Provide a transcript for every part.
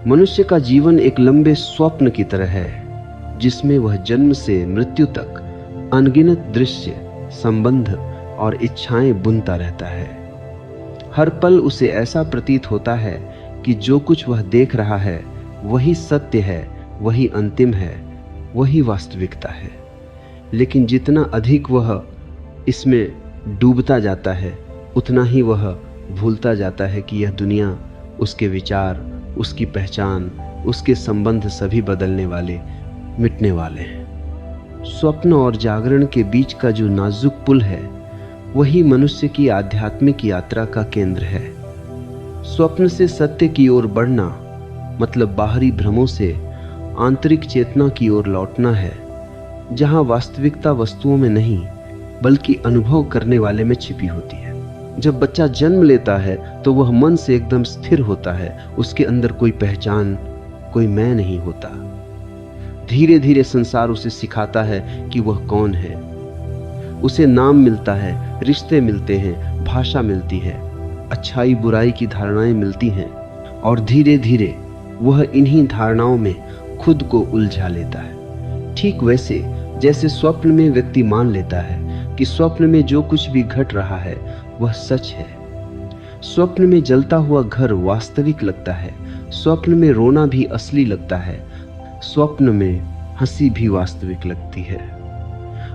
मनुष्य का जीवन एक लंबे स्वप्न की तरह है, जिसमें वह जन्म से मृत्यु तक अनगिनत दृश्य, संबंध और इच्छाएं बुनता रहता है। हर पल उसे ऐसा प्रतीत होता है कि जो कुछ वह देख रहा है वही सत्य है, वही अंतिम है, वही वास्तविकता है। लेकिन जितना अधिक वह इसमें डूबता जाता है, उतना ही वह भूलता जाता है कि यह दुनिया, उसके विचार, उसकी पहचान, उसके संबंध सभी बदलने वाले, मिटने वाले हैं। स्वप्न और जागरण के बीच का जो नाजुक पुल है, वही मनुष्य की आध्यात्मिक यात्रा का केंद्र है। स्वप्न से सत्य की ओर बढ़ना मतलब बाहरी भ्रमों से आंतरिक चेतना की ओर लौटना है, जहां वास्तविकता वस्तुओं में नहीं बल्कि अनुभव करने वाले में छिपी होती है। जब बच्चा जन्म लेता है तो वह मन से एकदम स्थिर होता है, उसके अंदर कोई पहचान, कोई मैं नहीं होता। धीरे धीरे संसार उसे सिखाता है कि वह कौन है। उसे नाम मिलता है, रिश्ते मिलते हैं, भाषा मिलती है, अच्छाई बुराई की धारणाएं मिलती हैं, और धीरे धीरे वह इन्हीं धारणाओं में खुद को उलझा लेता है। ठीक वैसे जैसे स्वप्न में व्यक्ति मान लेता है कि स्वप्न में जो कुछ भी घट रहा है वह सच है। स्वप्न में जलता हुआ घर वास्तविक लगता है, स्वप्न में रोना भी असली लगता है, स्वप्न में हंसी भी वास्तविक लगती है।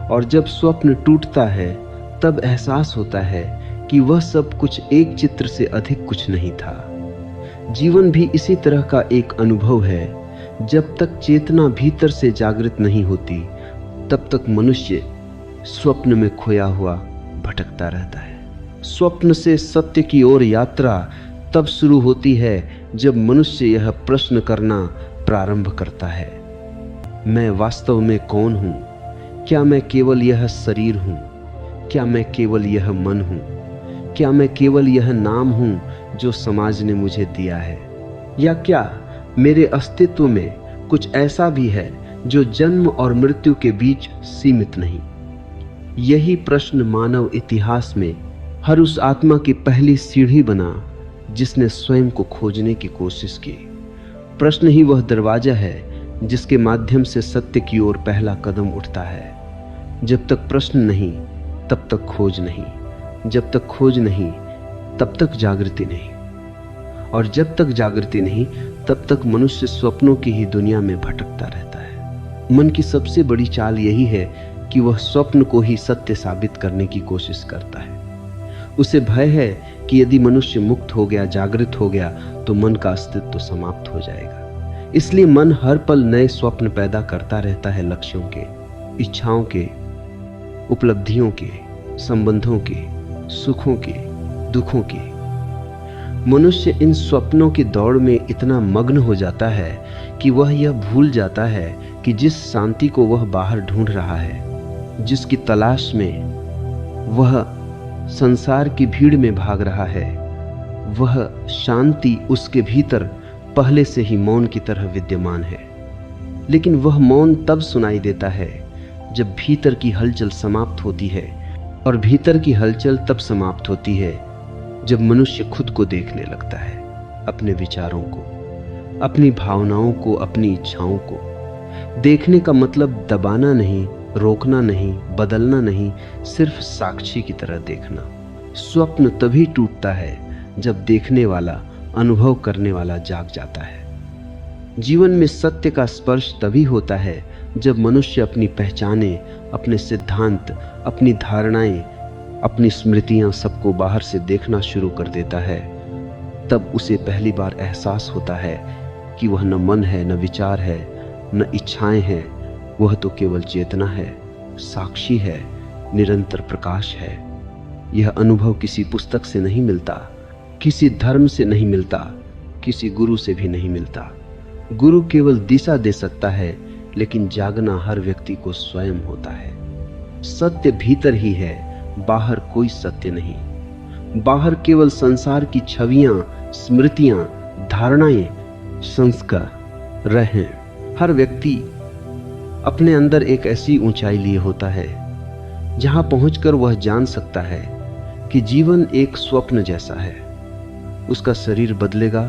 और जब स्वप्न टूटता है तब एहसास होता है कि वह सब कुछ एक चित्र से अधिक कुछ नहीं था। जीवन भी इसी तरह का एक अनुभव है। जब तक चेतना भीतर से जागृत नहीं होती, तब तक मनुष्य स्वप्न में खोया हुआ भटकता रहता है। स्वप्न से सत्य की ओर यात्रा तब शुरू होती है जब मनुष्य यह प्रश्न करना प्रारंभ करता है, मैं वास्तव में कौन हूं? क्या मैं केवल यह शरीर हूं? क्या मैं केवल यह मन हूं? क्या मैं केवल यह नाम हूं जो समाज ने मुझे दिया है? या क्या मेरे अस्तित्व में कुछ ऐसा भी है जो जन्म और मृत्यु के बीच सीमित नहीं? यही प्रश्न मानव इतिहास में हर उस आत्मा की पहली सीढ़ी बना जिसने स्वयं को खोजने की कोशिश की। प्रश्न ही वह दरवाजा है जिसके माध्यम से सत्य की ओर पहला कदम उठता है। जब तक प्रश्न नहीं तब तक खोज नहीं, जब तक खोज नहीं तब तक जागृति नहीं, और जब तक जागृति नहीं तब तक मनुष्य स्वप्नों की ही दुनिया में भटकता रहता है। मन की सबसे बड़ी चाल यही है कि वह स्वप्न को ही सत्य साबित करने की कोशिश करता है। उसे भय है कि यदि मनुष्य मुक्त हो गया, जागृत हो गया, तो मन का अस्तित्व समाप्त हो जाएगा। इसलिए मन हर पल नए स्वप्न पैदा करता रहता है, लक्ष्यों के, इच्छाओं के, उपलब्धियों के, संबंधों के, सुखों के, दुखों के। मनुष्य इन स्वप्नों की दौड़ में इतना मग्न हो जाता है कि वह यह भूल जाता है कि जिस शांति को वह बाहर ढूंढ रहा है, जिसकी तलाश में वह संसार की भीड़ में भाग रहा है, वह शांति उसके भीतर पहले से ही मौन की तरह विद्यमान है। लेकिन वह मौन तब सुनाई देता है जब भीतर की हलचल समाप्त होती है, और भीतर की हलचल तब समाप्त होती है जब मनुष्य खुद को देखने लगता है, अपने विचारों को, अपनी भावनाओं को, अपनी इच्छाओं को। देखने का मतलब दबाना नहीं, रोकना नहीं, बदलना नहीं, सिर्फ साक्षी की तरह देखना। स्वप्न तभी टूटता है जब देखने वाला, अनुभव करने वाला जाग जाता है। जीवन में सत्य का स्पर्श तभी होता है जब मनुष्य अपनी पहचानें, अपने सिद्धांत, अपनी धारणाएं, अपनी स्मृतियां सबको बाहर से देखना शुरू कर देता है। तब उसे पहली बार एहसास होता है कि वह न मन है, न विचार है, न इच्छाएं हैं, वह तो केवल चेतना है, साक्षी है, निरंतर प्रकाश है। यह अनुभव किसी पुस्तक से नहीं मिलता, किसी धर्म से नहीं मिलता, किसी गुरु से भी नहीं मिलता। गुरु केवल दिशा दे सकता है, लेकिन जागना हर व्यक्ति को स्वयं होता है। सत्य भीतर ही है, बाहर कोई सत्य नहीं। बाहर केवल संसार की छवियां, स्मृतियां, धारणाएं, संस्कार रहें। हर व्यक्ति अपने अंदर एक ऐसी ऊंचाई लिए होता है जहां पहुंचकर वह जान सकता है कि जीवन एक स्वप्न जैसा है। उसका शरीर बदलेगा,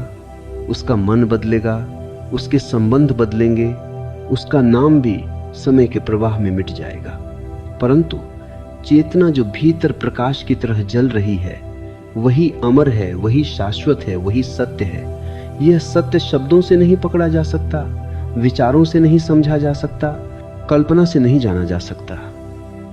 उसका मन बदलेगा, उसके संबंध बदलेंगे, उसका नाम भी समय के प्रवाह में मिट जाएगा। परंतु चेतना जो भीतर प्रकाश की तरह जल रही है, वही अमर है, वही शाश्वत है, वही सत्य है। यह सत्य शब्दों से नहीं पकड़ा जा सकता, विचारों से नहीं समझा जा सकता, कल्पना से नहीं जाना जा सकता।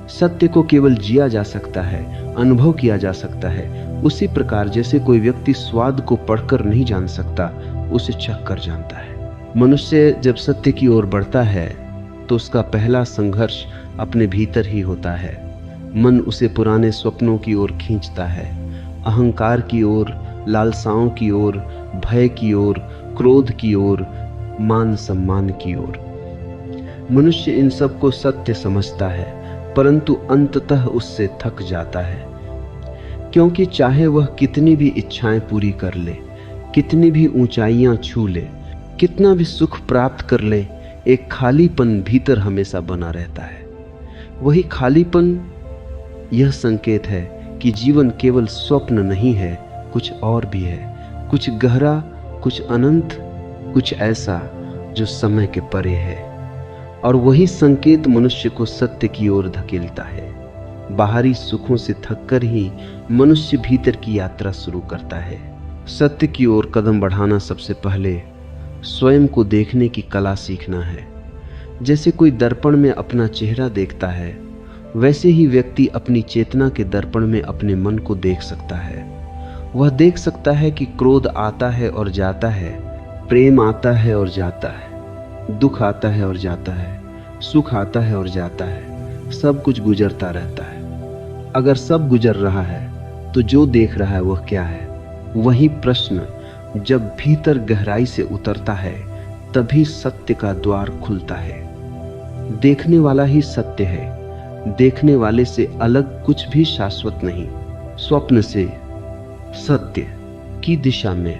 सत्य को केवल जिया जा सकता है, अनुभव किया जा सकता है। उसी प्रकार जैसे कोई व्यक्ति स्वाद को पढ़कर नहीं जान सकता, उसे चखकर जानता है। मनुष्य जब सत्य की ओर बढ़ता है तो उसका पहला संघर्ष अपने भीतर ही होता है। मन उसे पुराने स्वप्नों की ओर खींचता है, अहंकार की ओर, लालसाओं की ओर, भय की ओर, क्रोध की ओर, मान सम्मान की ओर। मनुष्य इन सब को सत्य समझता है, परंतु अंततः उससे थक जाता है, क्योंकि चाहे वह कितनी भी इच्छाएं पूरी कर ले, कितनी भी ऊंचाइयां छू ले, कितना भी सुख प्राप्त कर ले, एक खालीपन भीतर हमेशा बना रहता है। वही खालीपन यह संकेत है कि जीवन केवल स्वप्न नहीं है, कुछ और भी है, कुछ गहरा, कुछ अनंत, कुछ ऐसा जो समय के परे है। और वही संकेत मनुष्य को सत्य की ओर धकेलता है। बाहरी सुखों से थककर ही मनुष्य भीतर की यात्रा शुरू करता है। सत्य की ओर कदम बढ़ाना सबसे पहले स्वयं को देखने की कला सीखना है। जैसे कोई दर्पण में अपना चेहरा देखता है, वैसे ही व्यक्ति अपनी चेतना के दर्पण में अपने मन को देख सकता है। वह देख सकता है कि क्रोध आता है और जाता है, प्रेम आता है और जाता है, दुख आता है और जाता है, सुख आता है और जाता है, सब कुछ गुजरता रहता है। अगर सब गुजर रहा है तो जो देख रहा है वह क्या है? वही प्रश्न जब भीतर गहराई से उतरता है, तभी सत्य का द्वार खुलता है। देखने वाला ही सत्य है, देखने वाले से अलग कुछ भी शाश्वत नहीं। स्वप्न से सत्य की दिशा में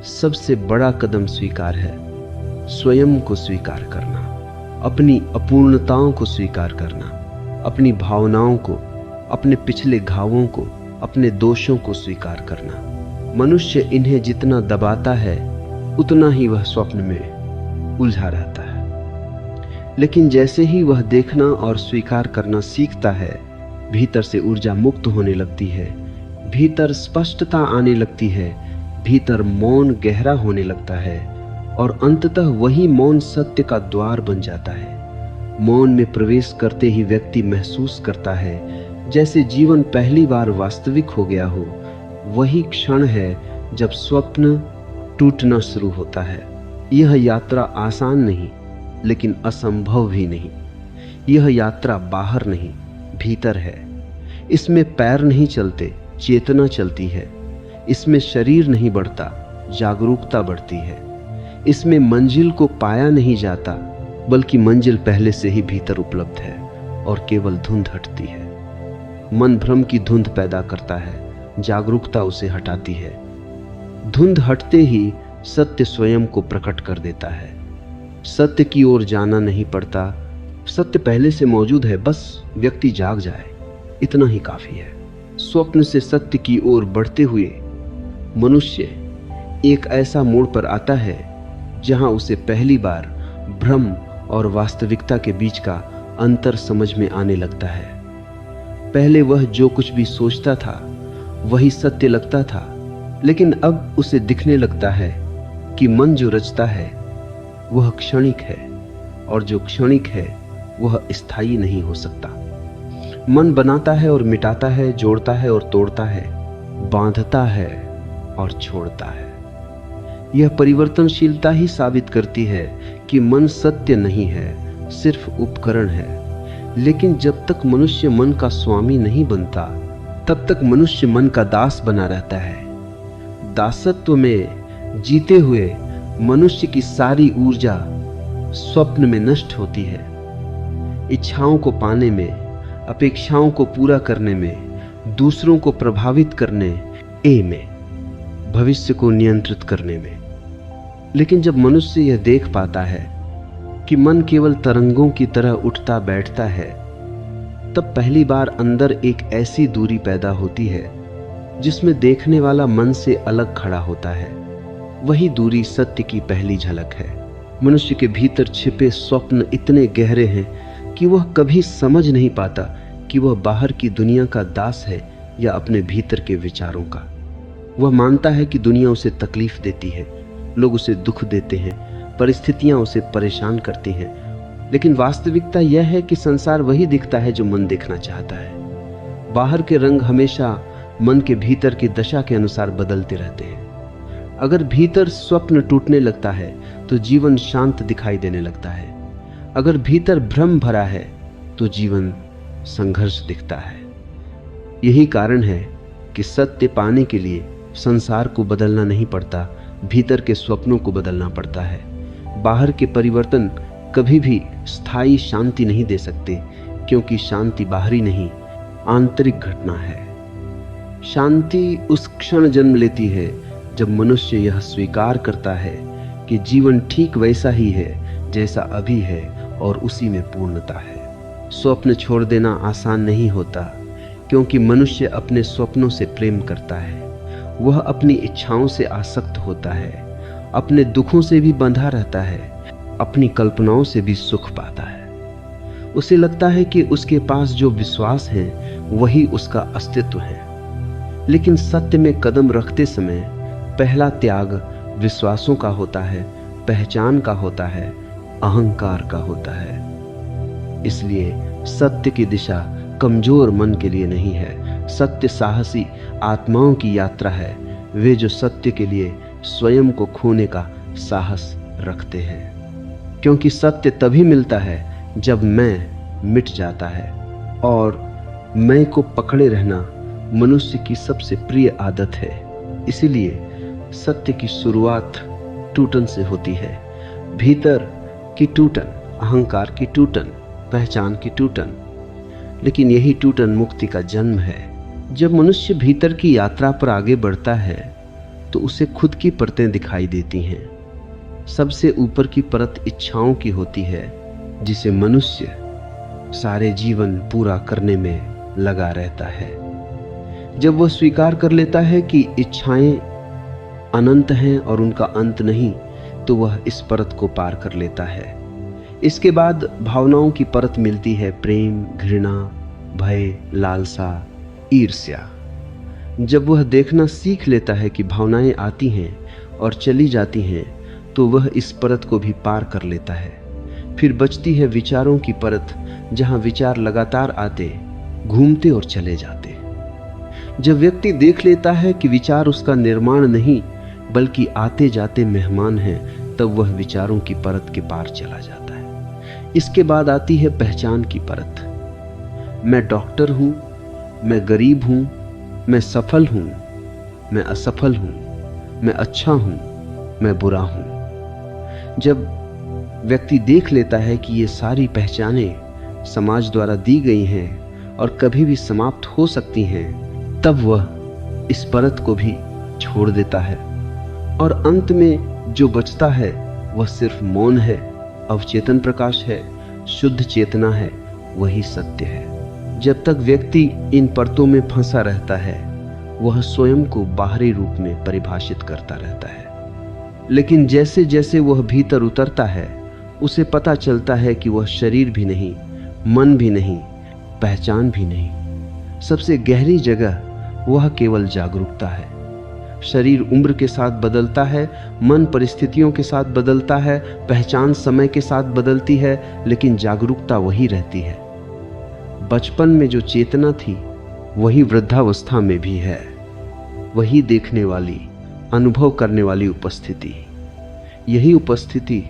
सबसे बड़ा कदम स्वीकार है, स्वयं को स्वीकार करना, अपनी अपूर्णताओं को स्वीकार करना, अपनी भावनाओं को, अपने पिछले घावों को, अपने दोषों को स्वीकार करना। मनुष्य इन्हें जितना दबाता है उतना ही वह स्वप्न में उलझा रहता है। लेकिन जैसे ही वह देखना और स्वीकार करना सीखता है, भीतर से ऊर्जा मुक्त होने लगती है, भीतर स्पष्टता आने लगती है, भीतर मौन गहरा होने लगता है और अंततः वही मौन सत्य का द्वार बन जाता है। मौन में प्रवेश करते ही व्यक्ति महसूस करता है जैसे जीवन पहली बार वास्तविक हो गया हो। वही क्षण है जब स्वप्न टूटना शुरू होता है। यह यात्रा आसान नहीं, लेकिन असंभव भी नहीं। यह यात्रा बाहर नहीं, भीतर है। इसमें पैर नहीं चलते, चेतना चलती है। इसमें शरीर नहीं बढ़ता, जागरूकता बढ़ती है। इसमें मंजिल को पाया नहीं जाता, बल्कि मंजिल पहले से ही भीतर उपलब्ध है और केवल धुंध हटती है। मन भ्रम की धुंध पैदा करता है, जागरूकता उसे हटाती है। धुंध हटते ही सत्य स्वयं को प्रकट कर देता है। सत्य की ओर जाना नहीं पड़ता, सत्य पहले से मौजूद है, बस व्यक्ति जाग जाए, इतना ही काफी है। स्वप्न से सत्य की ओर बढ़ते हुए मनुष्य एक ऐसा मोड़ पर आता है जहां उसे पहली बार भ्रम और वास्तविकता के बीच का अंतर समझ में आने लगता है। पहले वह जो कुछ भी सोचता था वही सत्य लगता था, लेकिन अब उसे दिखने लगता है कि मन जो रचता है वह क्षणिक है और जो क्षणिक है वह स्थायी नहीं हो सकता। मन बनाता है और मिटाता है, जोड़ता है और तोड़ता है, बांधता है और छोड़ता है। यह परिवर्तनशीलता ही साबित करती है कि मन सत्य नहीं है, सिर्फ उपकरण है। लेकिन जब तक मनुष्य मन का स्वामी नहीं बनता, तब तक मनुष्य मन का दास बना रहता है। दासत्व में जीते हुए मनुष्य की सारी ऊर्जा स्वप्न में नष्ट होती है। इच्छाओं को पाने में, अपेक्षाओं को पूरा करने में, दूसरों को प्रभावित करने में, भविष्य को नियंत्रित करने में। लेकिन जब मनुष्य यह देख पाता है कि मन केवल तरंगों की तरह उठता बैठता है, तब पहली बार अंदर एक ऐसी दूरी पैदा होती है जिसमें देखने वाला मन से अलग खड़ा होता है। वही दूरी सत्य की पहली झलक है। मनुष्य के भीतर छिपे स्वप्न इतने गहरे हैं कि वह कभी समझ नहीं पाता कि वह बाहर की दुनिया का दास है या अपने भीतर के विचारों का। वह मानता है कि दुनिया उसे तकलीफ देती है, लोग उसे दुख देते हैं, परिस्थितियां उसे परेशान करती हैं, लेकिन वास्तविकता यह है कि संसार वही दिखता है जो मन देखना चाहता है। बाहर के रंग हमेशा मन के भीतर की दशा के अनुसार बदलते रहते हैं। अगर भीतर स्वप्न टूटने लगता है तो जीवन शांत दिखाई देने लगता है। अगर भीतर भ्रम भरा है तो जीवन संघर्ष दिखता है। यही कारण है कि सत्य पाने के लिए संसार को बदलना नहीं पड़ता, भीतर के स्वप्नों को बदलना पड़ता है। बाहर के परिवर्तन कभी भी स्थायी शांति नहीं दे सकते, क्योंकि शांति बाहरी नहीं, आंतरिक घटना है। शांति उस क्षण जन्म लेती है जब मनुष्य यह स्वीकार करता है कि जीवन ठीक वैसा ही है जैसा अभी है और उसी में पूर्णता है। स्वप्न छोड़ देना आसान नहीं होता, क्योंकि मनुष्य अपने स्वप्नों से प्रेम करता है। वह अपनी इच्छाओं से आसक्त होता है, अपने दुखों से भी बंधा रहता है, अपनी कल्पनाओं से भी सुख पाता है। उसे लगता है कि उसके पास जो विश्वास है वही उसका अस्तित्व है। लेकिन सत्य में कदम रखते समय पहला त्याग विश्वासों का होता है, पहचान का होता है, अहंकार का होता है। इसलिए सत्य की दिशा कमजोर मन के लिए नहीं है। सत्य साहसी आत्माओं की यात्रा है, वे जो सत्य के लिए स्वयं को खोने का साहस रखते हैं। क्योंकि सत्य तभी मिलता है जब मैं मिट जाता है, और मैं को पकड़े रहना मनुष्य की सबसे प्रिय आदत है। इसीलिए सत्य की शुरुआत टूटन से होती है। भीतर की टूटन, अहंकार की टूटन, पहचान की टूटन। लेकिन यही टूटन मुक्ति का जन्म है। जब मनुष्य भीतर की यात्रा पर आगे बढ़ता है तो उसे खुद की परतें दिखाई देती हैं। सबसे ऊपर की परत इच्छाओं की होती है, जिसे मनुष्य सारे जीवन पूरा करने में लगा रहता है। जब वह स्वीकार कर लेता है कि इच्छाएं अनंत हैं और उनका अंत नहीं, तो वह इस परत को पार कर लेता है। इसके बाद भावनाओं की परत मिलती है, प्रेम, घृणा, भय, लालसा, ईर्ष्या। जब वह देखना सीख लेता है कि भावनाएं आती हैं और चली जाती हैं, तो वह इस परत को भी पार कर लेता है। फिर बचती है विचारों की परत, जहां विचार लगातार आते, घूमते और चले जाते। जब व्यक्ति देख लेता है कि विचार उसका निर्माण नहीं बल्कि आते जाते मेहमान हैं, तब वह विचारों की परत के पार चला जाता है। इसके बाद आती है पहचान की परत। मैं डॉक्टर हूं, मैं गरीब हूं, मैं सफल हूं, मैं असफल हूं, मैं अच्छा हूं, मैं बुरा हूं। जब व्यक्ति देख लेता है कि ये सारी पहचानें समाज द्वारा दी गई हैं और कभी भी समाप्त हो सकती हैं, तब वह इस परत को भी छोड़ देता है, और अंत में जो बचता है वह सिर्फ मौन है, अवचेतन प्रकाश है, शुद्ध चेतना है, वही सत्य है। जब तक व्यक्ति इन परतों में फंसा रहता है, वह स्वयं को बाहरी रूप में परिभाषित करता रहता है। लेकिन जैसे जैसे वह भीतर उतरता है, उसे पता चलता है कि वह शरीर भी नहीं, मन भी नहीं, पहचान भी नहीं। सबसे गहरी जगह वह केवल जागरूकता है। शरीर उम्र के साथ बदलता है, मन परिस्थितियों के साथ बदलता है, पहचान समय के साथ बदलती है, लेकिन जागरूकता वही रहती है। बचपन में जो चेतना थी वही वृद्धावस्था में भी है। वही देखने वाली, अनुभव करने वाली उपस्थिति। यही उपस्थिति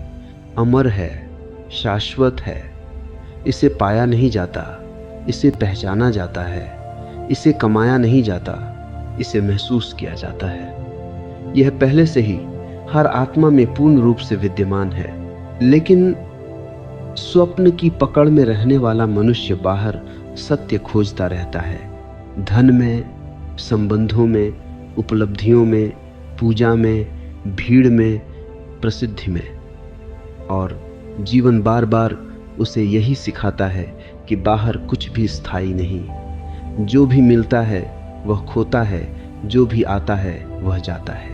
अमर है, शाश्वत है। इसे पाया नहीं जाता, इसे पहचाना जाता है, इसे कमाया नहीं जाता, इसे महसूस किया जाता है। यह पहले से ही हर आत्मा में पूर्ण रूप से विद्यमान है। लेकिन स्वप्न की पकड़ में रहने वाला मनुष्य बाहर सत्य खोजता रहता है, धन में, संबंधों में, उपलब्धियों में, पूजा में, भीड़ में, प्रसिद्धि में। और जीवन बार बार उसे यही सिखाता है कि बाहर कुछ भी स्थायी नहीं। जो भी मिलता है वह खोता है, जो भी आता है वह जाता है।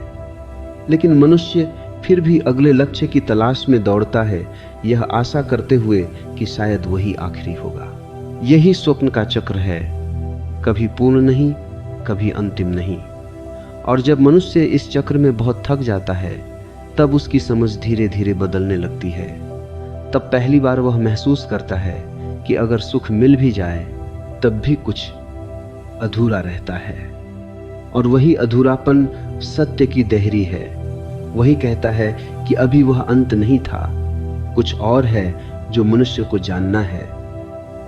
लेकिन मनुष्य फिर भी अगले लक्ष्य की तलाश में दौड़ता है, यह आशा करते हुए कि शायद वही आखिरी होगा। यही स्वप्न का चक्र है, कभी पूर्ण नहीं, कभी अंतिम नहीं। और जब मनुष्य इस चक्र में बहुत थक जाता है, तब उसकी समझ धीरे धीरे बदलने लगती है। तब पहली बार वह महसूस करता है कि अगर सुख मिल भी जाए तब भी कुछ अधूरा रहता है। और वही अधूरापन सत्य की देहरी है। वही कहता है कि अभी वह अंत नहीं था, कुछ और है जो मनुष्य को जानना है,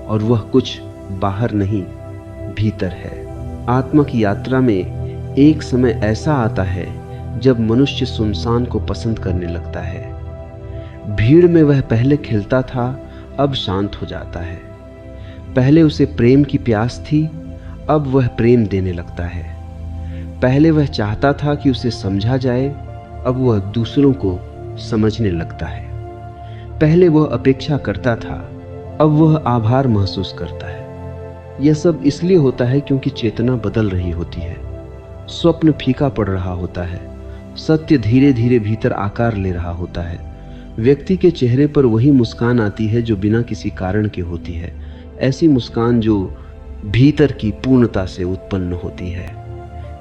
और वह कुछ बाहर नहीं, भीतर है। आत्मा की यात्रा में एक समय ऐसा आता है जब मनुष्य सुनसान को पसंद करने लगता है। भीड़ में वह पहले खिलता था, अब शांत हो जाता है। पहले उसे प्रेम की प्यास थी, अब वह प्रेम देने लगता है। पहले वह चाहता था कि उसे समझा जाए, अब वह दूसरों को समझने लगता है। पहले वह अपेक्षा करता था, अब वह आभार महसूस करता है। यह सब इसलिए होता है क्योंकि चेतना बदल रही होती है। स्वप्न फीका पड़ रहा होता है, सत्य धीरे धीरे भीतर आकार ले रहा होता है। व्यक्ति के चेहरे पर वही मुस्कान आती है जो बिना किसी कारण के होती है, ऐसी मुस्कान जो भीतर की पूर्णता से उत्पन्न होती है।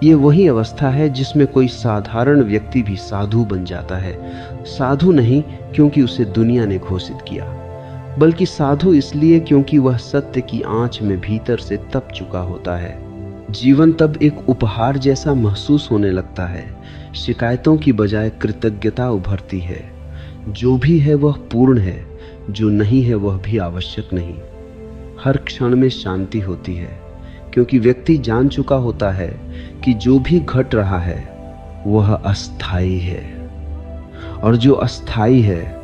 ये वही अवस्था है जिसमें कोई साधारण व्यक्ति भी साधु बन जाता है। साधु नहीं क्योंकि उसे दुनिया ने घोषित किया, बल्कि साधु इसलिए क्योंकि वह सत्य की आंच में भीतर से तप चुका होता है। जीवन तब एक उपहार जैसा महसूस होने लगता है। शिकायतों की बजाय कृतज्ञता उभरती है। जो भी है वह पूर्ण है, जो नहीं है वह भी आवश्यक नहीं। हर क्षण में शांति होती है, क्योंकि व्यक्ति जान चुका होता है कि जो भी घट रहा है वह अस्थाई है, और जो अस्थाई है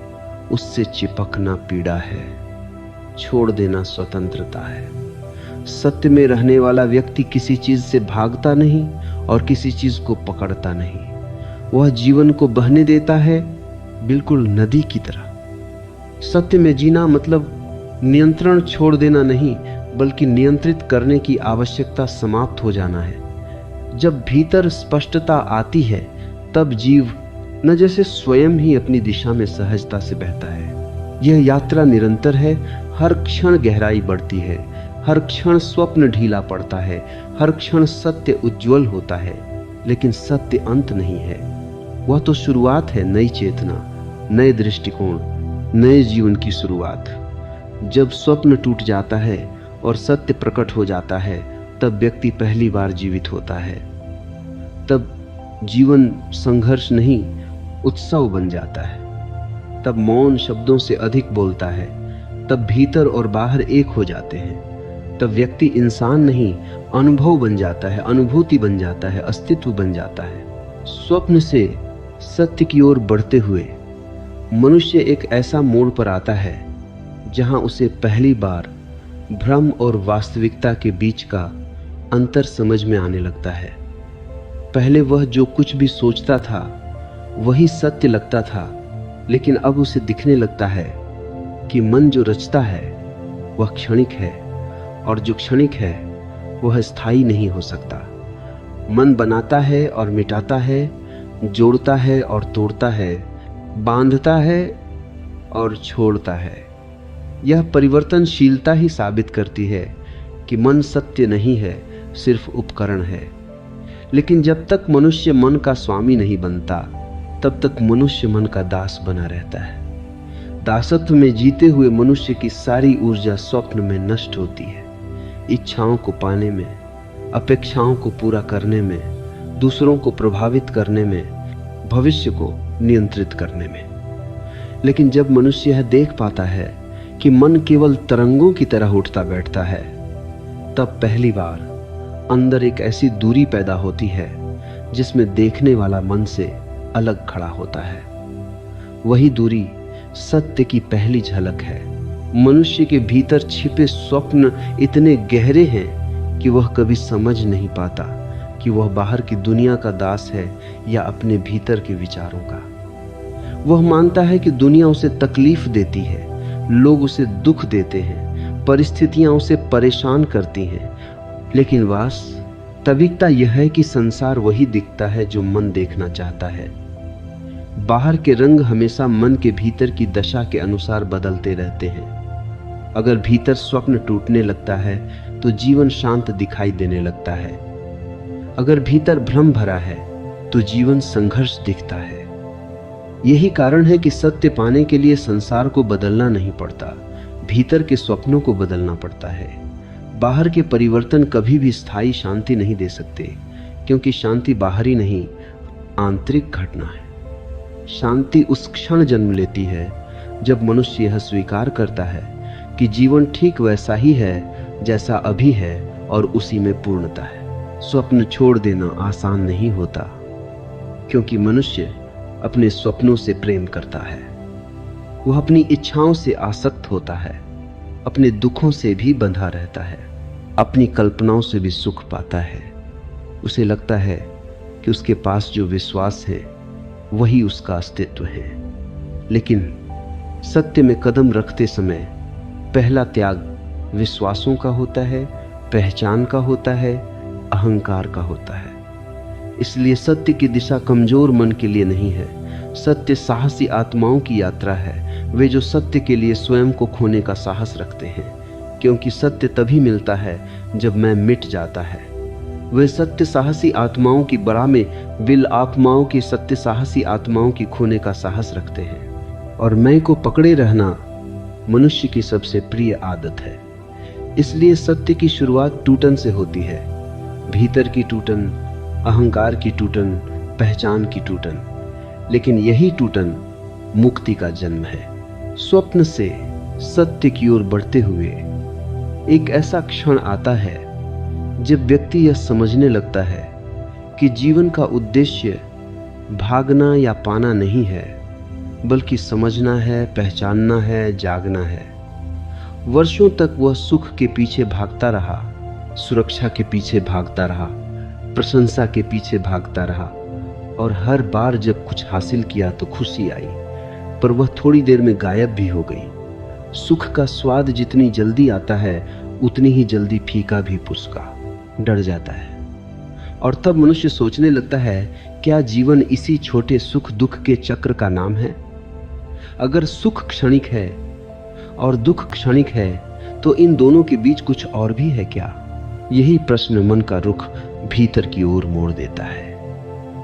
उससे चिपकना पीड़ा है, छोड़ देना स्वतंत्रता है। सत्य में रहने वाला व्यक्ति किसी चीज से भागता नहीं और किसी चीज को पकड़ता नहीं। वह जीवन को बहने देता है, बिल्कुल नदी की तरह। सत्य में जीना मतलब नियंत्रण छोड़ देना नहीं, बल्कि नियंत्रित करने की आवश्यकता समाप्त हो जाना है। जब भीतर स्पष्टता आती है, तब जीव न जैसे स्वयं ही अपनी दिशा में सहजता से बहता है। यह यात्रा निरंतर है, हर क्षण गहराई बढ़ती है, हर क्षण स्वप्न ढीला पड़ता है, हर क्षण सत्य उज्जवल होता है। लेकिन सत्य अंत नहीं है, वह तो शुरुआत है, नई चेतना, नए दृष्टिकोण, नए जीवन की शुरुआत। जब स्वप्न टूट जाता है और सत्य प्रकट हो जाता है, तब व्यक्ति पहली बार जीवित होता है। तब जीवन संघर्ष नहीं, उत्सव बन जाता है। तब मौन शब्दों से अधिक बोलता है। तब भीतर और बाहर एक हो जाते हैं। तब व्यक्ति इंसान नहीं, अनुभव बन जाता है, अनुभूति बन जाता है, अस्तित्व बन जाता है। स्वप्न से सत्य की ओर बढ़ते हुए मनुष्य एक ऐसा मोड़ पर आता है जहां उसे पहली बार भ्रम और वास्तविकता के बीच का अंतर समझ में आने लगता है। पहले वह जो कुछ भी सोचता था वही सत्य लगता था, लेकिन अब उसे दिखने लगता है कि मन जो रचता है वह क्षणिक है, और जो क्षणिक है वह स्थायी नहीं हो सकता। मन बनाता है और मिटाता है, जोड़ता है और तोड़ता है, बांधता है और छोड़ता है। यह परिवर्तनशीलता ही साबित करती है कि मन सत्य नहीं है, सिर्फ उपकरण है। लेकिन जब तक मनुष्य मन का स्वामी नहीं बनता, तब तक मनुष्य मन का दास बना रहता है। दासत्व में जीते हुए मनुष्य की सारी ऊर्जा स्वप्न में नष्ट होती है, इच्छाओं को पाने में, अपेक्षाओं को पूरा करने में, दूसरों को प्रभावित करने में, भविष्य को नियंत्रित करने में। लेकिन जब मनुष्य यह देख पाता है कि मन केवल तरंगों की तरह उठता बैठता है, तब पहली बार अंदर एक ऐसी दूरी पैदा होती है जिसमें देखने वाला मन से अलग खड़ा होता है। वही दूरी सत्य की पहली झलक है। मनुष्य के भीतर छिपे स्वप्न इतने गहरे हैं कि वह कभी समझ नहीं पाता कि वह बाहर की दुनिया का दास है या अपने भीतर के विचारों का। वह मानता है कि दुनिया उसे तकलीफ देती है, लोग उसे दुख देते हैं, परिस्थितियां उसे परेशान करती हैं। लेकिन वास्तविकता यह है कि संसार वही दिखता है जो मन देखना चाहता है। बाहर के रंग हमेशा मन के भीतर की दशा के अनुसार बदलते रहते हैं। अगर भीतर स्वप्न टूटने लगता है तो जीवन शांत दिखाई देने लगता है। अगर भीतर भ्रम भरा है तो जीवन संघर्ष दिखता है। यही कारण है कि सत्य पाने के लिए संसार को बदलना नहीं पड़ता, भीतर के स्वप्नों को बदलना पड़ता है। बाहर के परिवर्तन कभी भी स्थायी शांति नहीं दे सकते, क्योंकि शांति बाहरी नहीं, आंतरिक घटना है। शांति उस क्षण जन्म लेती है जब मनुष्य यह स्वीकार करता है कि जीवन ठीक वैसा ही है जैसा अभी है और उसी में पूर्णता है। स्वप्न छोड़ देना आसान नहीं होता, क्योंकि मनुष्य अपने स्वप्नों से प्रेम करता है। वह अपनी इच्छाओं से आसक्त होता है, अपने दुखों से भी बंधा रहता है, अपनी कल्पनाओं से भी सुख पाता है। उसे लगता है कि उसके पास जो विश्वास है वही उसका अस्तित्व है। लेकिन सत्य में कदम रखते समय पहला त्याग विश्वासों का होता है, पहचान का होता है, अहंकार का होता है। इसलिए सत्य की दिशा कमजोर मन के लिए नहीं है। सत्य साहसी आत्माओं की यात्रा है, वे जो सत्य के लिए स्वयं को खोने का साहस रखते हैं, क्योंकि सत्य तभी मिलता है जब मैं मिट जाता है। वे सत्य साहसी आत्माओं की बरा में विल आत्माओं की सत्य साहसी आत्माओं की खोने का साहस रखते हैं। और मैं को पकड़े रहना मनुष्य की सबसे प्रिय आदत है। इसलिए सत्य की शुरुआत टूटन से होती है, भीतर की टूटन, अहंकार की टूटन, पहचान की टूटन। लेकिन यही टूटन मुक्ति का जन्म है। स्वप्न से सत्य की ओर बढ़ते हुए एक ऐसा क्षण आता है जब व्यक्ति यह समझने लगता है कि जीवन का उद्देश्य भागना या पाना नहीं है, बल्कि समझना है, पहचानना है, जागना है। वर्षों तक वह सुख के पीछे भागता रहा, सुरक्षा के पीछे भागता रहा, प्रशंसा के पीछे भागता रहा, और हर बार जब कुछ हासिल किया तो खुशी आई, पर वह थोड़ी देर में गायब भी हो गई। सुख का स्वाद जितनी जल्दी आता है उतनी ही जल्दी फीका भी पुस्का डर जाता है। और तब मनुष्य सोचने लगता है, क्या जीवन इसी छोटे सुख दुख के चक्र का नाम है? अगर सुख क्षणिक है और दुख क्षणिक है तो इन दोनों के बीच कुछ और भी है क्या? यही प्रश्न मन का रुख भीतर की ओर मोड़ देता है।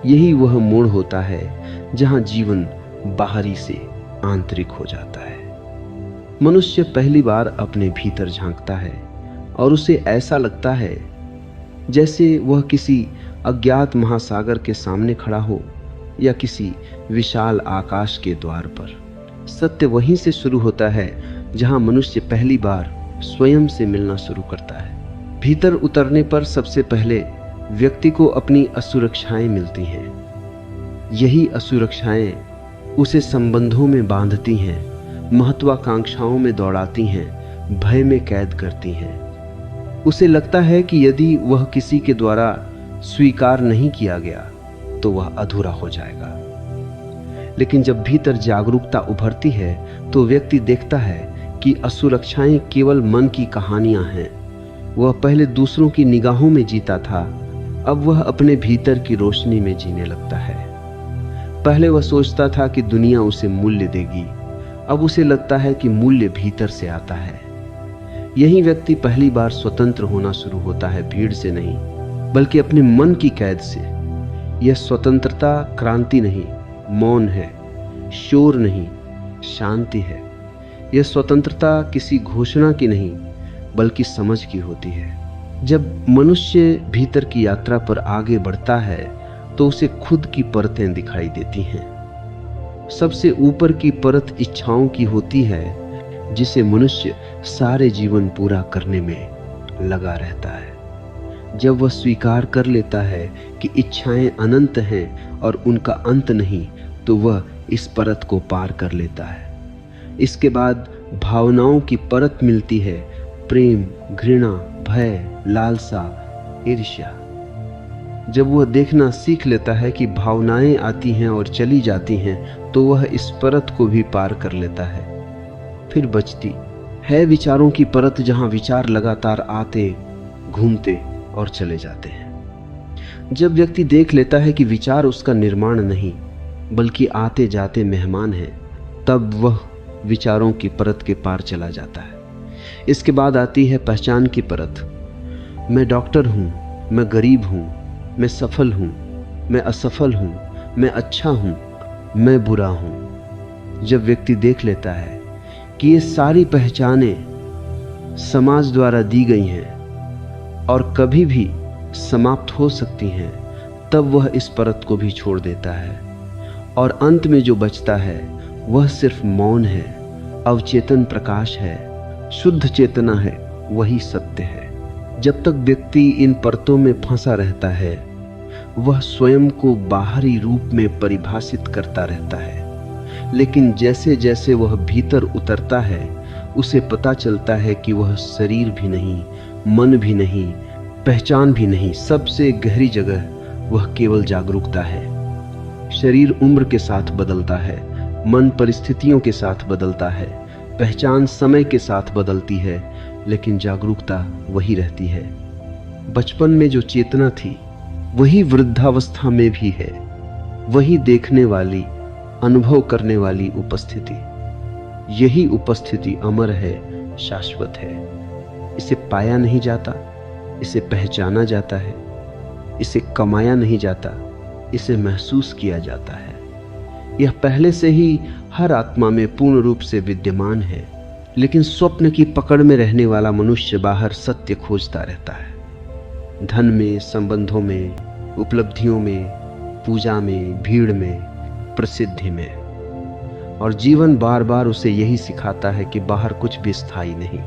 यही वह मोड़ होता है जहां जीवन बाहरी से आंतरिक हो जाता है। मनुष्य पहली बार अपने भीतर झांकता है और उसे ऐसा लगता है जैसे वह किसी अज्ञात महासागर के सामने खड़ा हो या किसी विशाल आकाश के द्वार पर। सत्य वहीं से शुरू होता है जहां मनुष्य पहली बार स्वयं से मिलना शुरू करता है। भीतर उतरने पर सबसे पहले व्यक्ति को अपनी असुरक्षाएं मिलती हैं। यही असुरक्षाएं उसे संबंधों में बांधती हैं, महत्वाकांक्षाओं में दौड़ाती हैं, भय में कैद करती हैं। उसे लगता है कि यदि वह किसी के द्वारा स्वीकार नहीं किया गया तो वह अधूरा हो जाएगा। लेकिन जब भीतर जागरूकता उभरती है तो व्यक्ति देखता है कि असुरक्षाएं केवल मन की कहानियां हैं। वह पहले दूसरों की निगाहों में जीता था, अब वह अपने भीतर की रोशनी में जीने लगता है। पहले वह सोचता था कि दुनिया उसे मूल्य देगी, अब उसे लगता है कि मूल्य भीतर से आता है। यही व्यक्ति पहली बार स्वतंत्र होना शुरू होता है, भीड़ से नहीं बल्कि अपने मन की कैद से। यह स्वतंत्रता क्रांति नहीं, मौन है, शोर नहीं, शांति है। यह स्वतंत्रता किसी घोषणा की नहीं बल्कि समझ की होती है। जब मनुष्य भीतर की यात्रा पर आगे बढ़ता है तो उसे खुद की परतें दिखाई देती हैं। सबसे ऊपर की परत इच्छाओं की होती है, जिसे मनुष्य सारे जीवन पूरा करने में लगा रहता है। जब वह स्वीकार कर लेता है कि इच्छाएं अनंत हैं और उनका अंत नहीं, तो वह इस परत को पार कर लेता है। इसके बाद भावनाओं की परत मिलती है, प्रेम, घृणा, भय, लालसा, ईर्ष्या। जब वह देखना सीख लेता है कि भावनाएं आती हैं और चली जाती हैं, तो वह इस परत को भी पार कर लेता है। फिर बचती है विचारों की परत, जहां विचार लगातार आते, घूमते और चले जाते हैं। जब व्यक्ति देख लेता है कि विचार उसका निर्माण नहीं बल्कि आते जाते मेहमान है, तब वह विचारों की परत के पार चला जाता है। इसके बाद आती है पहचान की परत। मैं डॉक्टर हूँ, मैं गरीब हूँ, मैं सफल हूँ, मैं असफल हूँ, मैं अच्छा हूँ, मैं बुरा हूँ। जब व्यक्ति देख लेता है कि ये सारी पहचानें समाज द्वारा दी गई हैं और कभी भी समाप्त हो सकती हैं, तब वह इस परत को भी छोड़ देता है और अंत में जो बचता है वह सिर्फ मौन है, अवचेतन प्रकाश है, शुद्ध चेतना है, वही सत्य है। जब तक व्यक्ति इन परतों में फंसा रहता है, वह स्वयं को बाहरी रूप में परिभाषित करता रहता है, लेकिन जैसे जैसे वह भीतर उतरता है, उसे पता चलता है कि वह शरीर भी नहीं, मन भी नहीं, पहचान भी नहीं, सबसे गहरी जगह वह केवल जागरूकता है। शरीर उम्र के साथ बदलता है, मन परिस्थितियों के साथ बदलता है, पहचान समय के साथ बदलती है, लेकिन जागरूकता वही रहती है। बचपन में जो चेतना थी वही वृद्धावस्था में भी है, वही देखने वाली, अनुभव करने वाली उपस्थिति। यही उपस्थिति अमर है, शाश्वत है। इसे पाया नहीं जाता, इसे पहचाना जाता है, इसे कमाया नहीं जाता, इसे महसूस किया जाता है। यह पहले से ही हर आत्मा में पूर्ण रूप से विद्यमान है, लेकिन स्वप्न की पकड़ में रहने वाला मनुष्य बाहर सत्य खोजता रहता है। धन में, संबंधों में, उपलब्धियों में, पूजा में, भीड़ में, प्रसिद्धि में। और जीवन बार बार उसे यही सिखाता है कि बाहर कुछ भी स्थायी नहीं,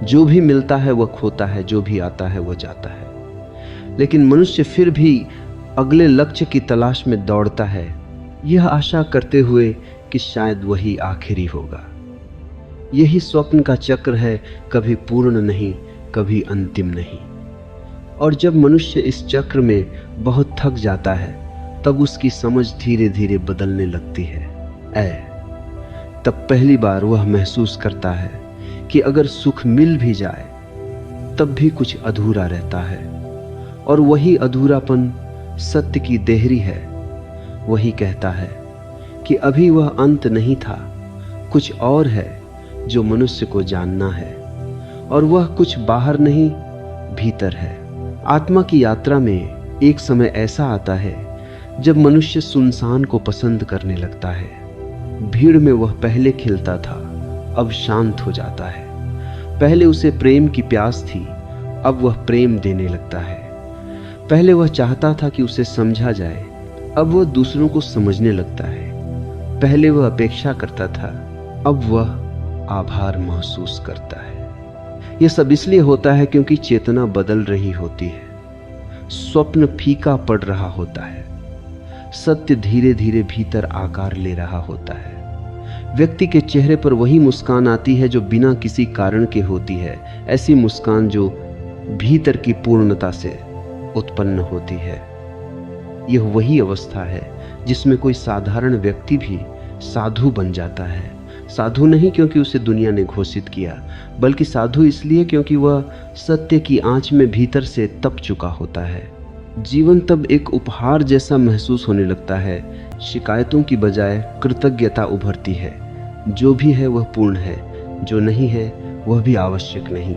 जो भी मिलता है वह खोता है, जो भी आता है वह जाता है। लेकिन मनुष्य फिर भी अगले लक्ष्य की तलाश में दौड़ता है, यह आशा करते हुए कि शायद वही आखिरी होगा। यही स्वप्न का चक्र है, कभी पूर्ण नहीं, कभी अंतिम नहीं। और जब मनुष्य इस चक्र में बहुत थक जाता है, तब उसकी समझ धीरे धीरे बदलने लगती है। तब पहली बार वह महसूस करता है कि अगर सुख मिल भी जाए तब भी कुछ अधूरा रहता है, और वही अधूरापन सत्य की देहरी है। वही कहता है कि अभी वह अंत नहीं था, कुछ और है जो मनुष्य को जानना है, और वह कुछ बाहर नहीं, भीतर है। आत्मा की यात्रा में एक समय ऐसा आता है जब मनुष्य सुनसान को पसंद करने लगता है। भीड़ में वह पहले खिलता था, अब शांत हो जाता है। पहले उसे प्रेम की प्यास थी, अब वह प्रेम देने लगता है। पहले वह चाहता था कि उसे समझा जाए, अब वह दूसरों को समझने लगता है। पहले वह अपेक्षा करता था, अब वह आभार महसूस करता है। यह सब इसलिए होता है क्योंकि चेतना बदल रही होती है, स्वप्न फीका पड़ रहा होता है, सत्य धीरे धीरे भीतर आकार ले रहा होता है। व्यक्ति के चेहरे पर वही मुस्कान आती है जो बिना किसी कारण के होती है, ऐसी मुस्कान जो भीतर की पूर्णता से उत्पन्न होती है। यह वही अवस्था है जिसमें कोई साधारण व्यक्ति भी साधु बन जाता है। साधु नहीं क्योंकि उसे दुनिया ने घोषित किया, बल्कि साधु इसलिए क्योंकि वह सत्य की आंच में भीतर से तप चुका होता है। जीवन तब एक उपहार जैसा महसूस होने लगता है। शिकायतों की बजाय कृतज्ञता उभरती है। जो भी है वह पूर्ण है, जो नहीं है वह भी आवश्यक नहीं।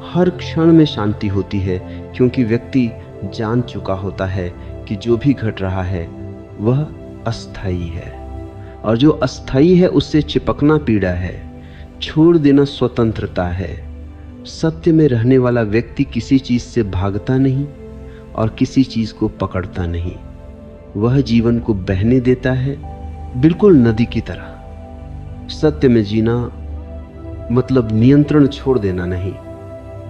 हर क्षण में शांति होती है, क्योंकि व्यक्ति जान चुका होता है कि जो भी घट रहा है वह अस्थायी है, और जो अस्थायी है उससे चिपकना पीड़ा है, छोड़ देना स्वतंत्रता है। सत्य में रहने वाला व्यक्ति किसी चीज से भागता नहीं और किसी चीज को पकड़ता नहीं। वह जीवन को बहने देता है, बिल्कुल नदी की तरह। सत्य में जीना मतलब नियंत्रण छोड़ देना नहीं,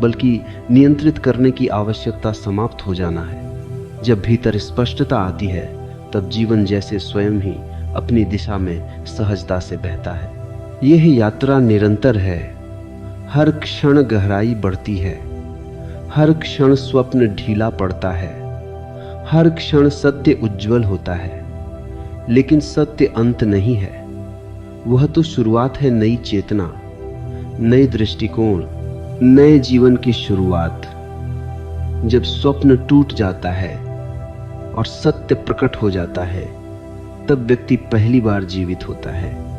बल्कि नियंत्रित करने की आवश्यकता समाप्त हो जाना है। जब भीतर स्पष्टता आती है, तब जीवन जैसे स्वयं ही अपनी दिशा में सहजता से बहता है। यह यात्रा निरंतर है, हर क्षण गहराई बढ़ती है, हर क्षण स्वप्न ढीला पड़ता है, हर क्षण सत्य उज्जवल होता है। लेकिन सत्य अंत नहीं है, वह तो शुरुआत है नई चेतना, नए दृष्टिकोण, नए जीवन की शुरुआत। जब स्वप्न टूट जाता है और सत्य प्रकट हो जाता है, तब व्यक्ति पहली बार जीवित होता है।